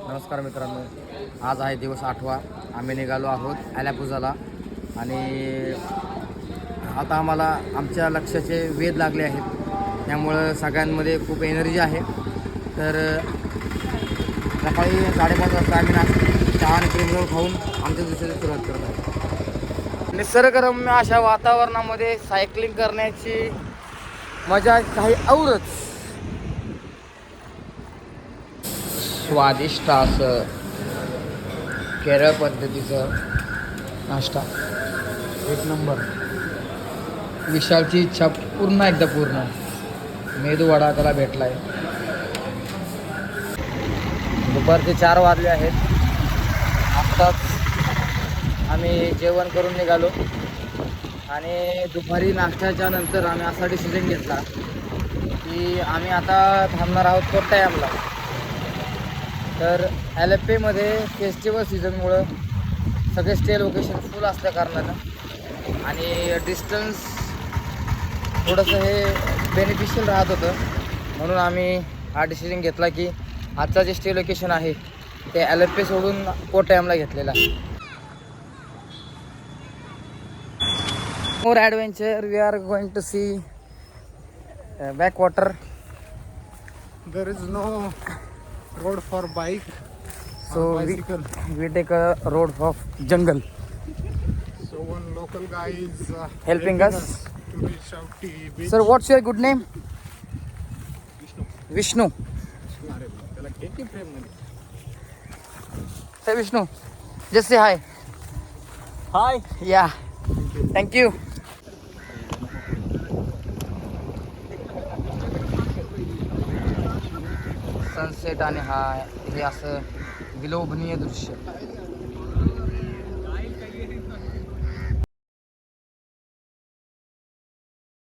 नमस्कार मित्रांनो, आज आहे दिवस 8वा. आम्ही निघालो आहोत ॲलापुझाला आणि आता आम्हाला आमच्या लक्ष्याचे वेध लागले आहेत. त्यामुळं सगळ्यांमध्ये खूप एनर्जी आहे. तर सकाळी 5:30 वाजता आम्ही चहा आणि क्रीम खाऊन आमच्या दिवसाची सुरुवात करत आहोत. निसर्गरम्य अशा वातावरणामध्ये सायकलिंग करण्याची मजा काही औरच. स्वादिष्ट असं केरळ पद्धतीचं नाश्ता एक नंबर. विशालची इच्छा पूर्ण एकदा पूर्ण. मेदू वडा त्याला भेटला आहे. दुपारचे 4 वाजले आहेत. आत्ताच आम्ही जेवण करून निघालो आणि दुपारी नाश्त्याच्या नंतर आम्ही असा डिसिजन घेतला की आम्ही आता थांबणार आहोत कोट्टायमला. तर ॲलेप्पेमध्ये फेस्टिवल सीझनमुळं सगळे स्टे लोकेशन फुल असल्या कारणानं आणि डिस्टन्स थोडंसं हे बेनिफिशियल राहत होतं. म्हणून आम्ही हा डिसिजन घेतला की आजचा जे स्टे लोकेशन आहे ते ॲलेप्पे सोडून कोट्टायमला घेतलेला आहे. More adventure. We are going to see backwater. There is no road for bike So or bicycle. we take a road of jungle. So one local guy is Helping us. to reach out the beach. Sir, what's your good name? Vishnu. त्याला किती प्रेम नाही. Hey Vishnu, just say hi. Hi. Yeah. Thank you. Sunset आणि हे असं विलोभनीय दृश्य.